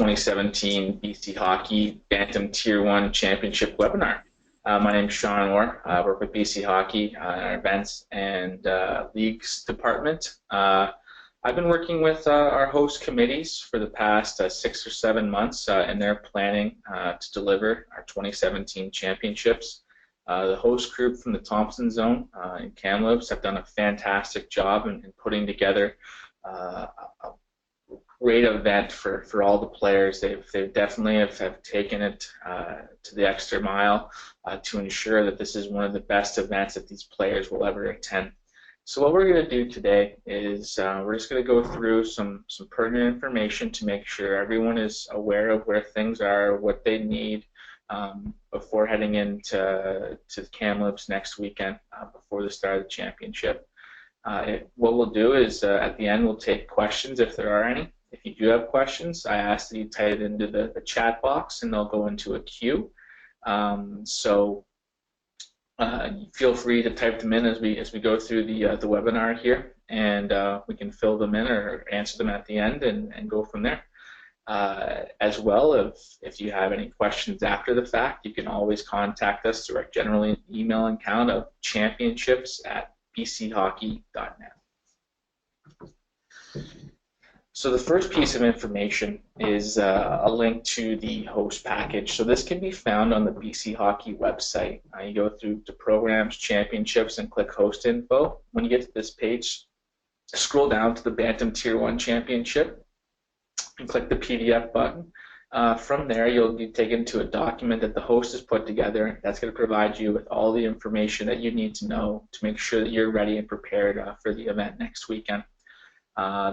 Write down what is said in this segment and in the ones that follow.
2017 BC Hockey Bantam Tier 1 Championship webinar. My name is Sean Orr. I work with BC Hockey in our events and leagues department. I've been working with our host committees for the past 6 or 7 months, and they're planning to deliver our 2017 championships. The host group from the Thompson Zone in Kamloops have done a fantastic job in putting together a great event for all the players. They definitely have taken it to the extra mile to ensure that this is one of the best events that these players will ever attend. So what we're going to do today is we're just going to go through some pertinent information to make sure everyone is aware of where things are, what they need before heading into Kamloops next weekend before the start of the championship. What we'll do is at the end we'll take questions if there are any. If you do have questions, I ask that you type it into the chat box and they'll go into a queue. Feel free to type them in as we go through the webinar here, and we can fill them in or answer them at the end and go from there. As well, if you have any questions after the fact, you can always contact us through our general email account of championships@bchockey.net. So the first piece of information is a link to the host package. So this can be found on the BC Hockey website. You go through to Programs, Championships, and click Host Info. When you get to this page, scroll down to the Bantam Tier 1 Championship and click the PDF button. From there, you'll be taken to a document that the host has put together. That's going to provide you with all the information that you need to know to make sure that you're ready and prepared for the event next weekend.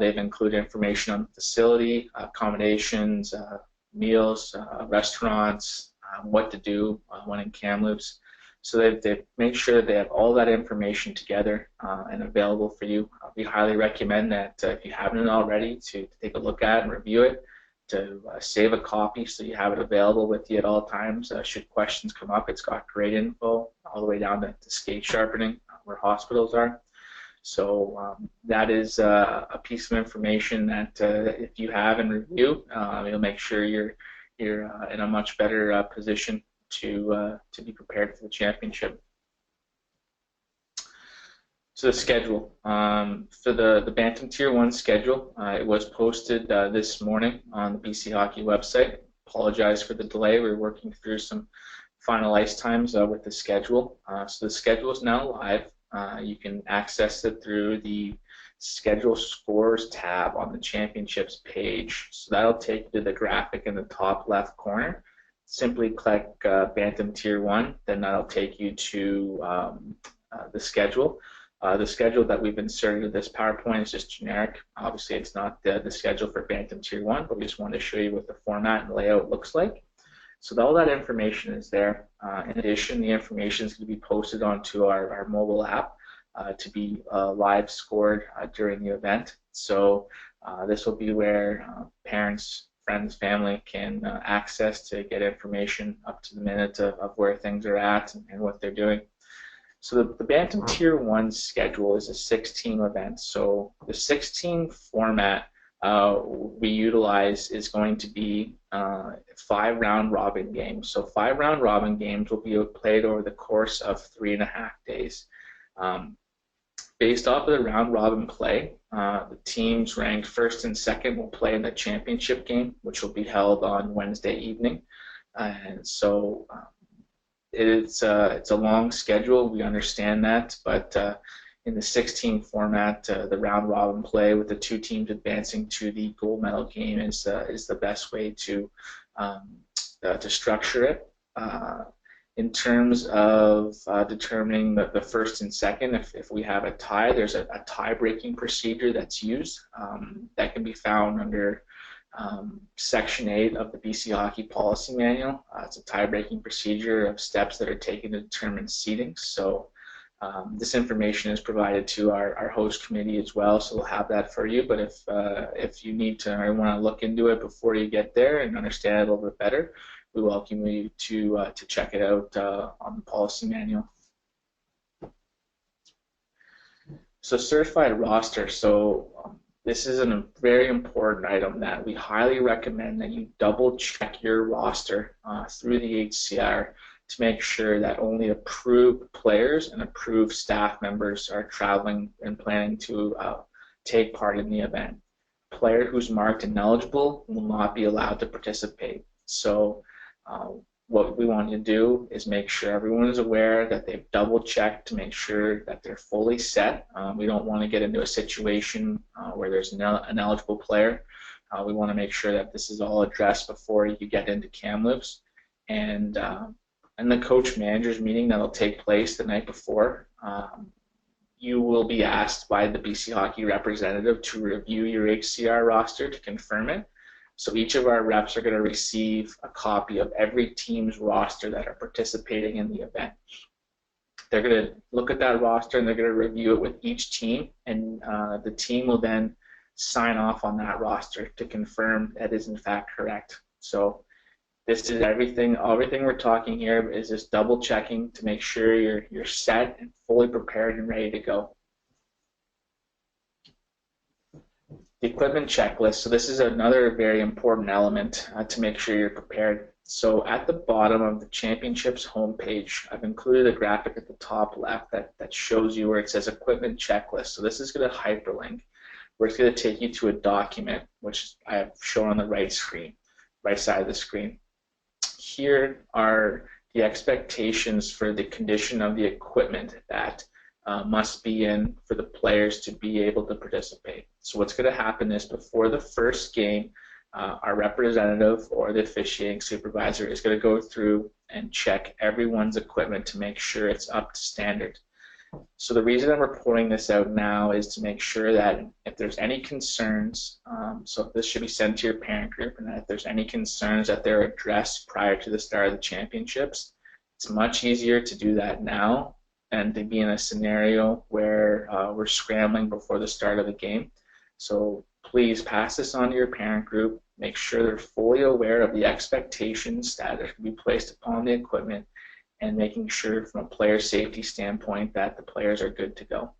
They've included information on the facility, accommodations, meals, restaurants, what to do when in Kamloops. So they've made sure that they have all that information together and available for you. We highly recommend that if you haven't already to take a look at and review it, to save a copy so you have it available with you at all times. Should questions come up, it's got great info all the way down to skate sharpening, where hospitals are. So that is a piece of information that if you have and review, you'll make sure you're in a much better position to be prepared for the championship. So the schedule for the Bantam Tier 1 schedule, it was posted this morning on the BC Hockey website. Apologize for the delay. We're working through some final ice times with the schedule. So the schedule is now live. You can access it through the Schedule Scores tab on the Championships page. So that'll take you to the graphic in the top left corner. Simply click Bantam Tier 1, then that'll take you to the schedule. The schedule that we've inserted in this PowerPoint is just generic. Obviously, it's not the schedule for Bantam Tier 1, but we just wanted to show you what the format and layout looks like. So all that information is there. In addition, the information is going to be posted onto our mobile app to be live scored during the event. So this will be where parents, friends, family can access to get information up to the minute of where things are at and what they're doing. So the Bantam Tier 1 schedule is a 6-team event. So the 6-team format we utilize is going to be 5 round robin games. So 5 round robin games will be played over the course of 3.5 days. Based off of the round robin play, the teams ranked first and second will play in the championship game, which will be held on Wednesday evening. And so it's a long schedule. We understand that, but in the 6-team format, the round robin play with the 2 teams advancing to the gold medal game is the best way to structure it. In terms of determining the first and second, if we have a tie, there's a tie-breaking procedure that's used that can be found under Section 8 of the BC Hockey Policy Manual. It's a tie-breaking procedure of steps that are taken to determine seeding. So this information is provided to our host committee as well, so we'll have that for you. But if you need to or want to look into it before you get there and understand it a little bit better, we welcome you to check it out on the policy manual. So certified roster. So this is a very important item that we highly recommend that you double check your roster through the HCR to make sure that only approved players and approved staff members are traveling and planning to take part in the event. A player who's marked ineligible will not be allowed to participate. So what we want to do is make sure everyone is aware that they've double checked to make sure that they're fully set. We don't want to get into a situation where there's an ineligible player. We want to make sure that this is all addressed before you get into Kamloops. And in the coach managers meeting that will take place the night before, you will be asked by the BC Hockey representative to review your HCR roster to confirm it. So each of our reps are going to receive a copy of every team's roster that are participating in the event. They're going to look at that roster and they're going to review it with each team, and the team will then sign off on that roster to confirm that is in fact correct. So this is everything we're talking here is just double checking to make sure you're set and fully prepared and ready to go. The equipment checklist. So this is another very important element to make sure you're prepared. So at the bottom of the championships homepage, I've included a graphic at the top left that shows you where it says equipment checklist. So this is going to hyperlink, where it's going to take you to a document, which I have shown on the right side of the screen. Here are the expectations for the condition of the equipment that must be in for the players to be able to participate. So what's going to happen is before the first game, our representative or the officiating supervisor is going to go through and check everyone's equipment to make sure it's up to standard. So the reason I'm reporting this out now is to make sure that if there's any concerns, so this should be sent to your parent group, and that if there's any concerns that they're addressed prior to the start of the championships, it's much easier to do that now and to be in a scenario where we're scrambling before the start of the game. So please pass this on to your parent group, make sure they're fully aware of the expectations that are going to be placed upon the equipment, and making sure from a player safety standpoint that the players are good to go.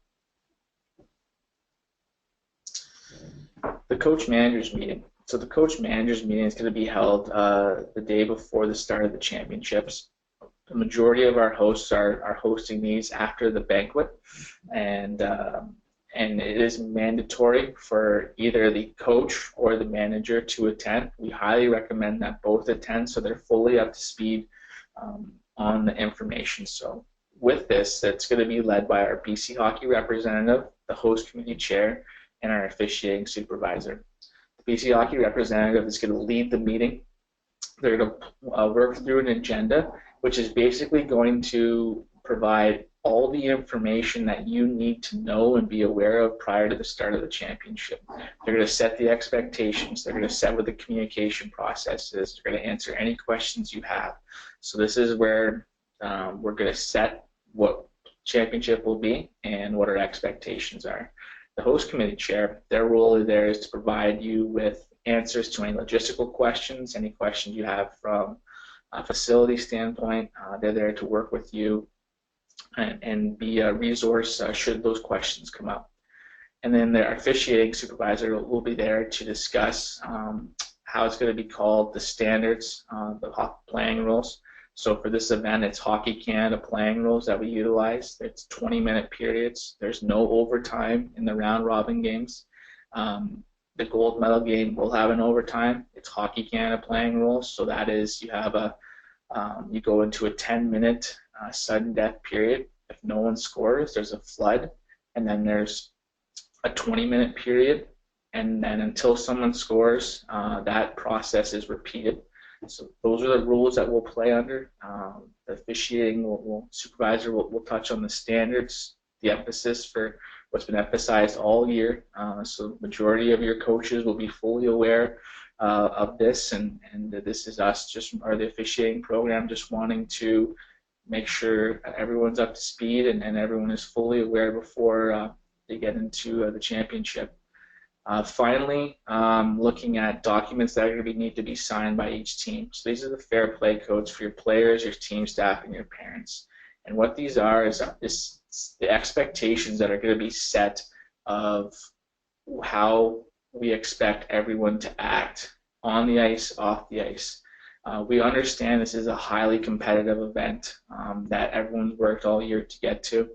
The coach managers meeting. So the coach managers meeting is going to be held the day before the start of the championships. The majority of our hosts are hosting these after the banquet, and it is mandatory for either the coach or the manager to attend. We highly recommend that both attend so they're fully up to speed on the information. So with this, it's going to be led by our BC Hockey representative, the host committee chair, and our officiating supervisor. The BC Hockey representative is going to lead the meeting. They're going to work through an agenda, which is basically going to provide all the information that you need to know and be aware of prior to the start of the championship. They're going to set the expectations. They're going to set what the communication process is. They're going to answer any questions you have. So this is where we're going to set what championship will be and what our expectations are. The host committee chair, their role there is to provide you with answers to any logistical questions, any questions you have from a facility standpoint. They're there to work with you and be a resource should those questions come up. And then the officiating supervisor will be there to discuss how it's going to be called, the standards, the playing rules. So for this event, it's Hockey Canada playing rules that we utilize. It's 20-minute periods. There's no overtime in the round-robin games. The gold medal game will have an overtime. It's Hockey Canada playing rules. So that is, you have you go into a 10-minute sudden death period. If no one scores, there's a flood, and then there's a 20-minute period, and then until someone scores, that process is repeated. So those are the rules that we'll play under. The officiating supervisor will touch on the standards, the emphasis for what's been emphasized all year. So the majority of your coaches will be fully aware of this, and this is us or the officiating program just wanting to make sure everyone's up to speed and everyone is fully aware before they get into the championship. Finally, looking at documents that are going to need to be signed by each team. So these are the fair play codes for your players, your team staff, and your parents. And what these are is the expectations that are going to be set of how we expect everyone to act on the ice, off the ice. We understand this is a highly competitive event that everyone's worked all year to get to.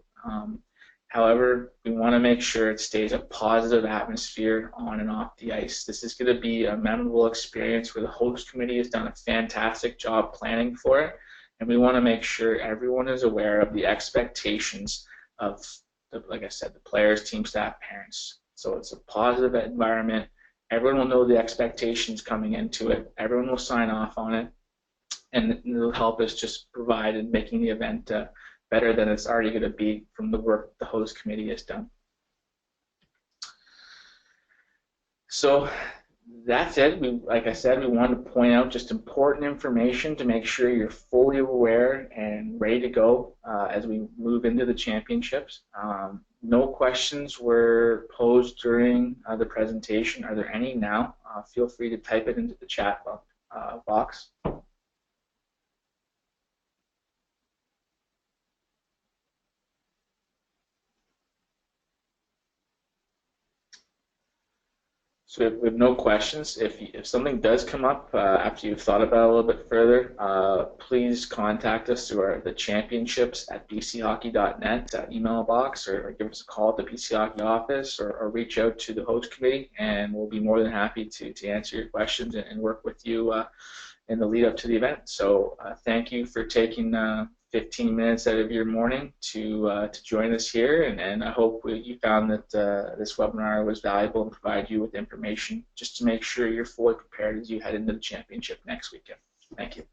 However, we want to make sure it stays a positive atmosphere on and off the ice. This is going to be a memorable experience where the host committee has done a fantastic job planning for it, and we want to make sure everyone is aware of the expectations of, like I said, the players, team staff, parents. So it's a positive environment. Everyone will know the expectations coming into it. Everyone will sign off on it, and it'll help us just provide in making the event better than it's already going to be from the work the host committee has done. So that's it. Like I said, we wanted to point out just important information to make sure you're fully aware and ready to go as we move into the championships. No questions were posed during the presentation. Are there any now? Feel free to type it into the chat box. So we have no questions. If something does come up after you've thought about it a little bit further, please contact us through the championships at bchockey.net email box, or give us a call at the BC Hockey office, or reach out to the host committee, and we'll be more than happy to answer your questions and work with you in the lead up to the event. So thank you for taking 15 minutes out of your morning to join us here, and I hope you found that this webinar was valuable and provided you with information just to make sure you're fully prepared as you head into the championship next weekend. Thank you.